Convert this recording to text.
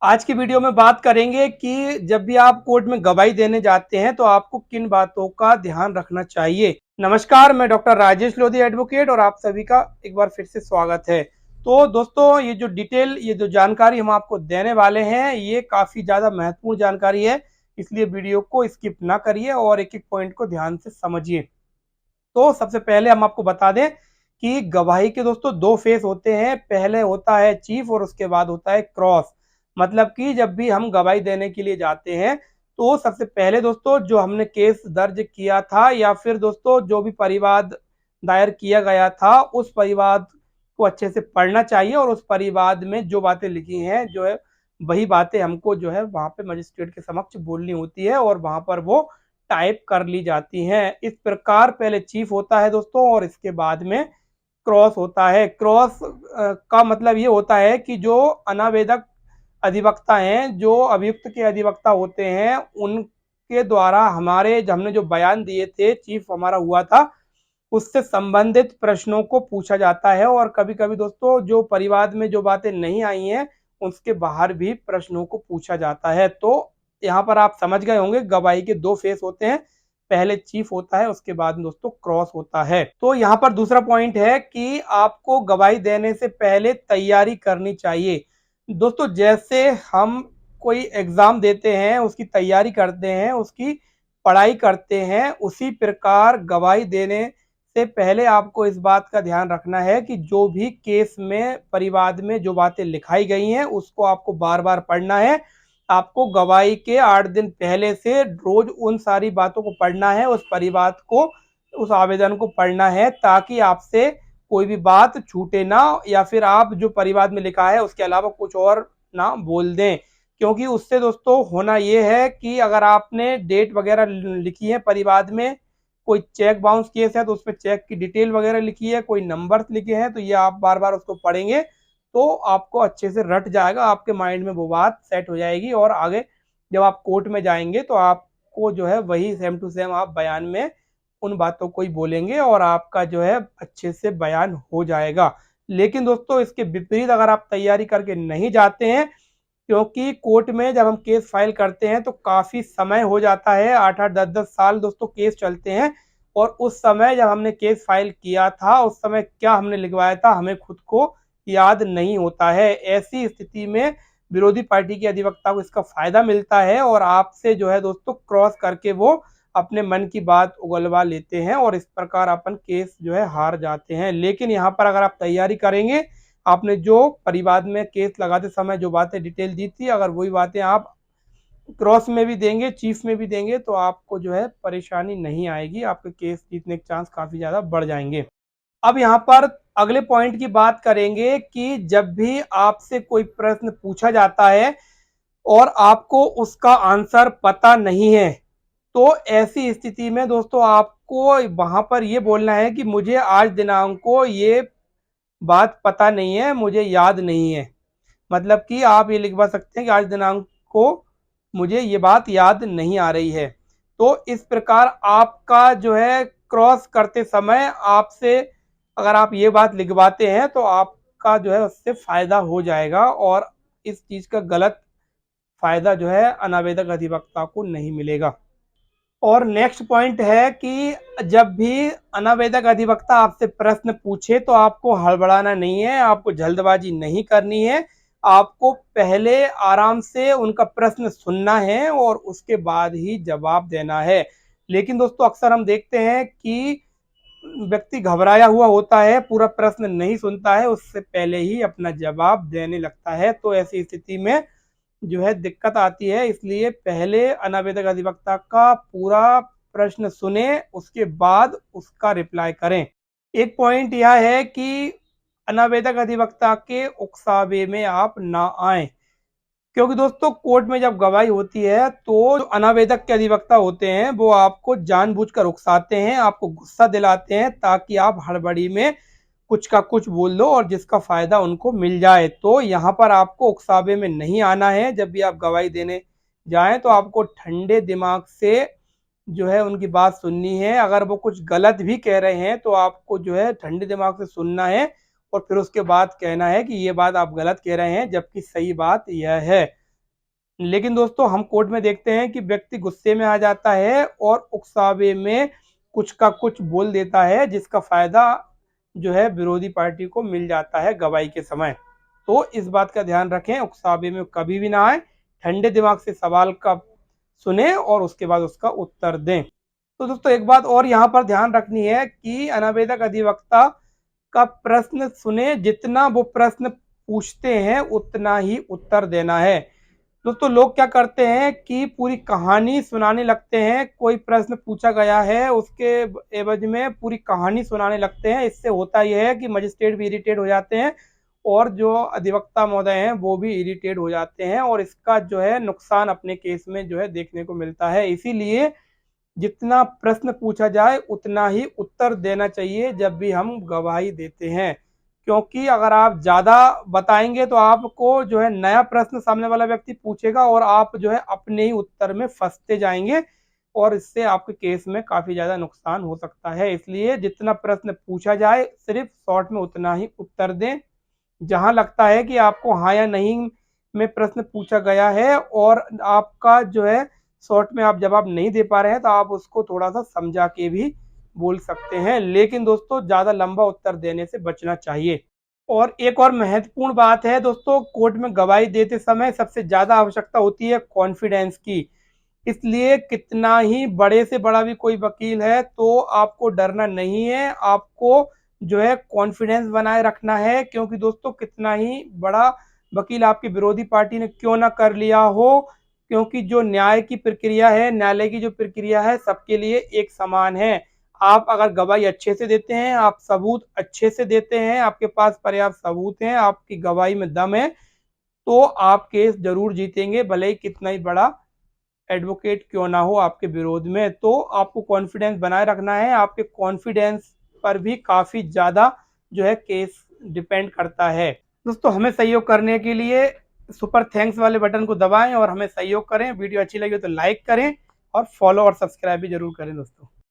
आज की वीडियो में बात करेंगे कि जब भी आप कोर्ट में गवाही देने जाते हैं तो आपको किन बातों का ध्यान रखना चाहिए। नमस्कार, मैं डॉक्टर राजेश लोधी एडवोकेट और आप सभी का एक बार फिर से स्वागत है। तो दोस्तों, ये जो जानकारी हम आपको देने वाले हैं ये काफ़ी ज़्यादा महत्वपूर्ण जानकारी है, इसलिए वीडियो को स्किप ना करिए और एक एक पॉइंट को ध्यान से समझिए। तो सबसे पहले हम आपको बता दें कि गवाही के दोस्तों दो फेस होते हैं। पहले होता है चीफ और उसके बाद होता है क्रॉस। मतलब कि जब भी हम गवाही देने के लिए जाते हैं तो सबसे पहले दोस्तों जो हमने केस दर्ज किया था या फिर दोस्तों जो भी परिवाद दायर किया गया था उस परिवाद को अच्छे से पढ़ना चाहिए और उस परिवाद में जो बातें लिखी हैं जो है वही बातें हमको जो है वहां पे मजिस्ट्रेट के समक्ष बोलनी होती है और वहां पर वो टाइप कर ली जाती हैं। इस प्रकार पहले चीफ होता है दोस्तों और इसके बाद में क्रॉस होता है। क्रॉस का मतलब ये होता है कि जो अनावेदक अधिवक्ता हैं, जो अभियुक्त के अधिवक्ता होते हैं, उनके द्वारा हमारे हमने जो बयान दिए थे, चीफ हमारा हुआ था, उससे संबंधित प्रश्नों को पूछा जाता है और कभी कभी दोस्तों जो परिवाद में जो बातें नहीं आई हैं उसके बाहर भी प्रश्नों को पूछा जाता है। तो यहाँ पर आप समझ गए होंगे गवाही के दो फेस होते हैं। पहले चीफ होता है, उसके बाद दोस्तों क्रॉस होता है। तो यहाँ पर दूसरा पॉइंट है कि आपको गवाही देने से पहले तैयारी करनी चाहिए। दोस्तों जैसे हम कोई एग्जाम देते हैं, उसकी तैयारी करते हैं, उसकी पढ़ाई करते हैं, उसी प्रकार गवाही देने से पहले आपको इस बात का ध्यान रखना है कि जो भी केस में परिवाद में जो बातें लिखाई गई हैं उसको आपको बार बार पढ़ना है। आपको गवाही के 8 दिन पहले से रोज उन सारी बातों को पढ़ना है, उस परिवाद को, उस आवेदन को पढ़ना है ताकि आपसे कोई भी बात छूटे ना या फिर आप जो परिवाद में लिखा है उसके अलावा कुछ और ना बोल दें। क्योंकि उससे दोस्तों होना ये है कि अगर आपने डेट वगैरह लिखी है परिवाद में, कोई चेक बाउंस केस है तो उसमें चेक की डिटेल वगैरह लिखी है, कोई नंबर लिखे हैं, तो ये आप बार बार उसको पढ़ेंगे तो आपको अच्छे से रट जाएगा, आपके माइंड में वो बात सेट हो जाएगी और आगे जब आप कोर्ट में जाएंगे तो आपको जो है वही सेम टू सेम आप बयान में उन बातों को ही बोलेंगे और आपका जो है अच्छे से बयान हो जाएगा। लेकिन दोस्तों इसके विपरीत अगर आप तैयारी करके नहीं जाते हैं, क्योंकि कोर्ट में जब हम केस फाइल करते हैं तो काफ़ी समय हो जाता है, 8-8 10-10 साल दोस्तों केस चलते हैं और उस समय जब हमने केस फाइल किया था उस समय क्या हमने लिखवाया था हमें खुद को याद नहीं होता है। ऐसी स्थिति में विरोधी पार्टी के अधिवक्ता को इसका फायदा मिलता है और आपसे जो है दोस्तों क्रॉस करके वो अपने मन की बात उगलवा लेते हैं और इस प्रकार अपन केस जो है हार जाते हैं। लेकिन यहाँ पर अगर आप तैयारी करेंगे, आपने जो परिवाद में केस लगाते समय जो बातें डिटेल दी थी अगर वही बातें आप क्रॉस में भी देंगे, चीफ में भी देंगे, तो आपको जो है परेशानी नहीं आएगी, आपके केस जीतने के चांस काफी ज्यादा बढ़ जाएंगे। अब यहाँ पर अगले पॉइंट की बात करेंगे कि जब भी आपसे कोई प्रश्न पूछा जाता है और आपको उसका आंसर पता नहीं है तो ऐसी स्थिति में दोस्तों आपको वहां पर ये बोलना है कि मुझे आज दिनांक को ये बात पता नहीं है, मुझे याद नहीं है। मतलब कि आप ये लिखवा सकते हैं कि आज दिनांक को मुझे ये बात याद नहीं आ रही है। तो इस प्रकार आपका जो है क्रॉस करते समय आपसे अगर आप ये बात लिखवाते हैं तो आपका जो है उससे फायदा हो जाएगा और इस चीज का गलत फायदा जो है अनावेदक अधिवक्ता को नहीं मिलेगा। और नेक्स्ट पॉइंट है कि जब भी अनावेदक अधिवक्ता आपसे प्रश्न पूछे तो आपको हड़बड़ाना नहीं है, आपको जल्दबाजी नहीं करनी है, आपको पहले आराम से उनका प्रश्न सुनना है और उसके बाद ही जवाब देना है। लेकिन दोस्तों अक्सर हम देखते हैं कि व्यक्ति घबराया हुआ होता है, पूरा प्रश्न नहीं सुनता है, उससे पहले ही अपना जवाब देने लगता है। तो ऐसी स्थिति में जो है दिक्कत आती है, इसलिए पहले अनावेदक अधिवक्ता का पूरा प्रश्न सुने उसके बाद उसका रिप्लाई करें। एक पॉइंट यह है कि अनावेदक अधिवक्ता के उकसावे में आप ना आए, क्योंकि दोस्तों कोर्ट में जब गवाही होती है तो जो अनावेदक के अधिवक्ता होते हैं वो आपको जानबूझकर उकसाते हैं, आपको गुस्सा दिलाते हैं ताकि आप हड़बड़ी में कुछ का कुछ बोल दो और जिसका फायदा उनको मिल जाए। तो यहाँ पर आपको उकसावे में नहीं आना है। जब भी आप गवाही देने जाएं तो आपको ठंडे दिमाग से जो है उनकी बात सुननी है। अगर वो कुछ गलत भी कह रहे हैं तो आपको जो है ठंडे दिमाग से सुनना है और फिर उसके बाद कहना है कि ये बात आप गलत कह रहे हैं जबकि सही बात यह है। लेकिन दोस्तों हम कोर्ट में देखते हैं कि व्यक्ति गुस्से में आ जाता है और उकसावे में कुछ का कुछ बोल देता है, जिसका फायदा जो है विरोधी पार्टी को मिल जाता है गवाही के समय। तो इस बात का ध्यान रखें, उकसावे में कभी भी ना आए, ठंडे दिमाग से सवाल का सुने और उसके बाद उसका उत्तर दें। तो दोस्तों एक बात और यहाँ पर ध्यान रखनी है कि अनावेदक अधिवक्ता का प्रश्न सुने, जितना वो प्रश्न पूछते हैं उतना ही उत्तर देना है। दोस्तों लोग क्या करते हैं कि पूरी कहानी सुनाने लगते हैं, कोई प्रश्न पूछा गया है उसके एवज में पूरी कहानी सुनाने लगते हैं। इससे होता यह है कि मजिस्ट्रेट भी इरिटेट हो जाते हैं और जो अधिवक्ता महोदय हैं वो भी इरिटेट हो जाते हैं, और इसका जो है नुकसान अपने केस में जो है देखने को मिलता है। इसीलिए जितना प्रश्न पूछा जाए उतना ही उत्तर देना चाहिए जब भी हम गवाही देते हैं, क्योंकि अगर आप ज़्यादा बताएंगे तो आपको जो है नया प्रश्न सामने वाला व्यक्ति पूछेगा और आप जो है अपने ही उत्तर में फंसते जाएंगे, और इससे आपके केस में काफ़ी ज़्यादा नुकसान हो सकता है। इसलिए जितना प्रश्न पूछा जाए सिर्फ शॉर्ट में उतना ही उत्तर दें। जहां लगता है कि आपको हाँ या नहीं में प्रश्न पूछा गया है और आपका जो है शॉर्ट में आप जवाब नहीं दे पा रहे हैं, तो आप उसको थोड़ा सा समझा के भी बोल सकते हैं, लेकिन दोस्तों ज़्यादा लंबा उत्तर देने से बचना चाहिए। और एक और महत्वपूर्ण बात है दोस्तों, कोर्ट में गवाही देते समय सबसे ज़्यादा आवश्यकता होती है कॉन्फिडेंस की। इसलिए कितना ही बड़े से बड़ा भी कोई वकील है तो आपको डरना नहीं है, आपको जो है कॉन्फिडेंस बनाए रखना है, क्योंकि दोस्तों कितना ही बड़ा वकील आपकी विरोधी पार्टी ने क्यों ना कर लिया हो, क्योंकि जो न्याय की प्रक्रिया है, न्यायालय की जो प्रक्रिया है सबके लिए एक समान है। आप अगर गवाही अच्छे से देते हैं, आप सबूत अच्छे से देते हैं, आपके पास पर्याप्त सबूत हैं, आपकी गवाही में दम है, तो आप केस जरूर जीतेंगे, भले ही कितना ही बड़ा एडवोकेट क्यों ना हो आपके विरोध में। तो आपको कॉन्फिडेंस बनाए रखना है, आपके कॉन्फिडेंस पर भी काफ़ी ज़्यादा जो है केस डिपेंड करता है। दोस्तों हमें सहयोग करने के लिए सुपर थैंक्स वाले बटन को दबाएं और हमें सहयोग करें। वीडियो अच्छी लगी तो लाइक करें और फॉलो और सब्सक्राइब भी जरूर करें दोस्तों।